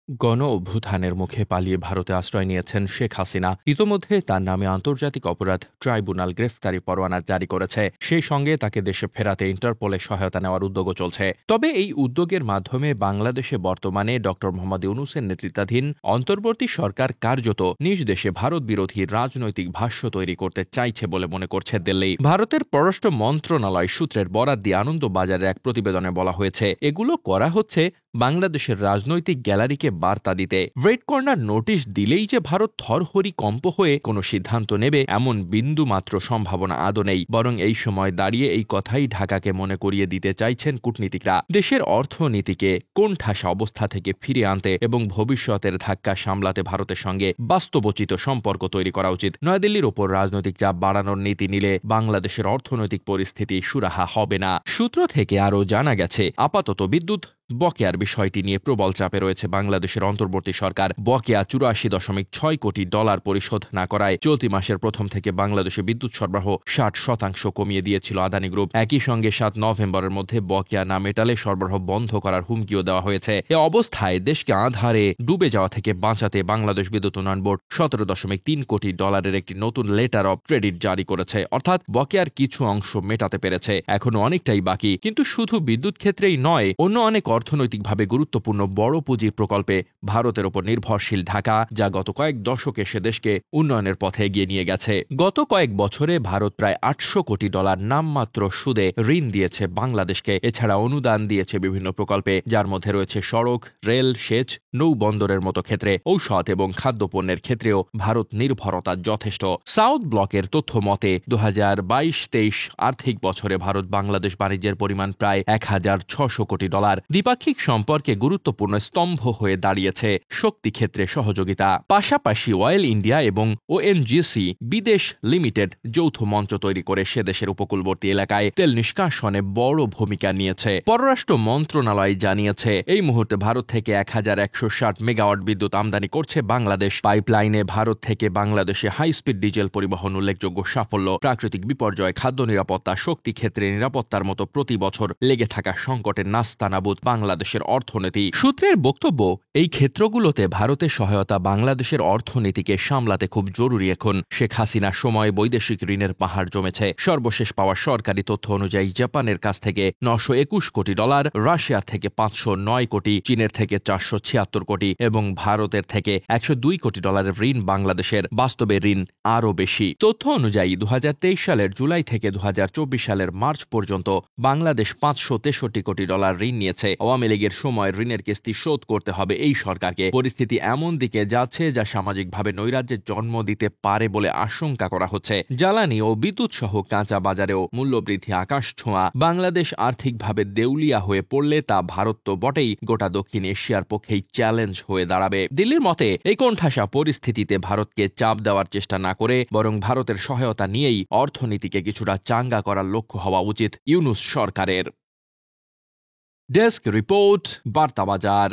গণ অভ্যুত্থানের মুখে পালিয়ে ভারতে আশ্রয় নিয়েছেন শেখ হাসিনা। ইতোমধ্যে তার নামে আন্তর্জাতিক অপরাধ ট্রাইব্যুনাল গ্রেফতারি পরোয়ানা জারি করেছে। সেই সঙ্গে তাকে দেশে ফেরাতে ইন্টারপোলের সহায়তা নেওয়ার উদ্যোগও চলছে। তবে এই উদ্যোগের মাধ্যমে বাংলাদেশে বর্তমানে ড মোহাম্মদ ইউনূসের নেতৃত্বাধীন অন্তর্বর্তী সরকার কার্যত নিজ দেশে ভারত বিরোধী রাজনৈতিক ভাষ্য তৈরি করতে চাইছে বলে মনে করছে দিল্লি। ভারতের পররাষ্ট্র মন্ত্রণালয় সূত্রের বরাত দিয়ে আনন্দবাজারের এক প্রতিবেদনে বলা হয়েছে, এগুলো করা হচ্ছে বাংলাদেশের রাজনৈতিক গ্যালারিকে বার্তা দিতে। রেড কর্নার নোটিশ দিলেই যে ভারত থরহরিকম্প হয়ে কোনো সিদ্ধান্ত নেবে এমন বিন্দু মাত্র সম্ভাবনা আদৌ নেই, বরং এই সময় দাঁড়িয়ে এই কথাই ঢাকাকে মনে করিয়ে দিতে চাইছেন কূটনীতিকরা। দেশের অর্থনীতিকে কোণঠাসা অবস্থা থেকে ফিরিয়ে আনতে এবং ভবিষ্যতের ধাক্কা সামলাতে ভারতের সঙ্গে বাস্তবোচিত সম্পর্ক তৈরি করা উচিত। নয়াদিল্লির ওপর রাজনৈতিক চাপ বাড়ানোর নীতি নিলে বাংলাদেশের অর্থনৈতিক পরিস্থিতি সুরাহা হবে না। সূত্র থেকে আরও জানা গেছে, আপাতত বিদ্যুৎ বকেয়ার বিষয়টি নিয়ে প্রবল চাপে রয়েছে বাংলাদেশের অন্তর্বর্তী সরকার। বকেয়া ৮৪.৬ কোটি ডলার পরিশোধ না করায় চলতি মাসের প্রথম থেকে বাংলাদেশে বিদ্যুৎ সরবরাহ ৬০% কমিয়ে দিয়েছিল আদানি গ্রুপ। একই সঙ্গে ৭ নভেম্বরের মধ্যে বকেয়া না মেটালে সরবরাহ বন্ধ করার হুমকিও দেওয়া হয়েছে। এ অবস্থায় দেশকে আঁধারে ডুবে যাওয়া থেকে বাঁচাতে বাংলাদেশ বিদ্যুৎ উন্নয়ন বোর্ড ১৭.৩ কোটি ডলারের একটি নতুন লেটার অব ক্রেডিট জারি করেছে। অর্থাৎ বকেয়ার কিছু অংশ মেটাতে পেরেছে, এখনো অনেকটাই বাকি। কিন্তু শুধু বিদ্যুৎ ক্ষেত্রেই নয়, অন্য অনেক অর্থনৈতিকভাবে গুরুত্বপূর্ণ বড় পুঁজির প্রকল্পে ভারতের ওপর নির্ভরশীল ঢাকা, যা গত কয়েক দশকে সে দেশকে উন্নয়নের পথে এগিয়ে নিয়ে গেছে। গত কয়েক বছরে ভারত প্রায় ৮০০ কোটি ডলার নামমাত্র সুদে ঋণ দিয়েছে বাংলাদেশকে। এছাড়া অনুদান দিয়েছে বিভিন্ন প্রকল্পে, যার মধ্যে রয়েছে সড়ক, রেল, সেচ, নৌবন্দরের মতো ক্ষেত্রে। ঔষধ এবং খাদ্যপণ্যের ক্ষেত্রেও ভারত নির্ভরতা যথেষ্ট। সাউথ ব্লকের তথ্য মতে ২০২২-২৩ আর্থিক বছরে ভারত বাংলাদেশ বাণিজ্যের পরিমাণ প্রায় ১,৬০০ কোটি ডলার। দ্বিপাক্ষিক সম্পর্কে গুরুত্বপূর্ণ স্তম্ভ হয়ে দাঁড়িয়েছে শক্তি ক্ষেত্রে সহযোগিতা। পাশাপাশি অয়েল ইন্ডিয়া এবং ওএনজিসি বিদেশ লিমিটেড যৌথ মঞ্চ তৈরি করে সে দেশের উপকূলবর্তী এলাকায় তেল নিষ্কাশনে বড় ভূমিকা নিয়েছে। পররাষ্ট্র মন্ত্রণালয় জানিয়েছে, এই মুহূর্তে ভারত থেকে ১,১৬০ মেগাওয়াট বিদ্যুৎ আমদানি করছে বাংলাদেশ। পাইপলাইনে ভারত থেকে বাংলাদেশে হাই স্পিড ডিজেল পরিবহন উল্লেখযোগ্য সাফল্য। প্রাকৃতিক বিপর্যয়, খাদ্য নিরাপত্তা, শক্তি ক্ষেত্রে নিরাপত্তার মতো প্রতি বছর লেগে থাকা সংকটের নাস্তানাবুদ বাংলাদেশের অর্থনীতি। সূত্রের বক্তব্য, এই ক্ষেত্রগুলোতে ভারতের সহায়তা বাংলাদেশের অর্থনীতিকে সামলাতে খুব জরুরি। এখন শেখ হাসিনার সময় বৈদেশিক ঋণের পাহাড় জমেছে। সর্বশেষ পাওয়া সরকারি তথ্য অনুযায়ী জাপানের কাছ থেকে ৯২১ কোটি ডলার, রাশিয়ার থেকে ৫০৯ কোটি, চীনের থেকে ৪৭৬ কোটি এবং ভারতের থেকে ১০২ কোটি ডলারের ঋণ বাংলাদেশের। বাস্তবে ঋণ আরও বেশি। তথ্য অনুযায়ী ২০২৩ সালের জুলাই থেকে ২০২৪ সালের মার্চ পর্যন্ত বাংলাদেশ ৫৬৩ কোটি ডলার ঋণ নিয়েছে। আওয়ামী লীগের সময় ঋণের কিস্তি শোধ করতে হবে এই সরকারকে। পরিস্থিতি এমন দিকে যাচ্ছে যা সামাজিকভাবে নৈরাজ্যের জন্ম দিতে পারে বলে আশঙ্কা করা হচ্ছে। জ্বালানি ও বিদ্যুৎ সহ কাঁচা বাজারেও মূল্যবৃদ্ধি আকাশ ছোঁয়া। বাংলাদেশ আর্থিকভাবে দেউলিয়া হয়ে পড়লে তা ভারত তো বটেই, গোটা দক্ষিণ এশিয়ার পক্ষেই চ্যালেঞ্জ হয়ে দাঁড়াবে। দিল্লির মতে, এই কোণঠাসা পরিস্থিতিতে ভারতকে চাপ দেওয়ার চেষ্টা না করে বরং ভারতের সহায়তা নিয়েই অর্থনীতিকে কিছুটা চাঙ্গা করার লক্ষ্য হওয়া উচিত ইউনূস সরকারের। Desk report, বার্তাবাজার।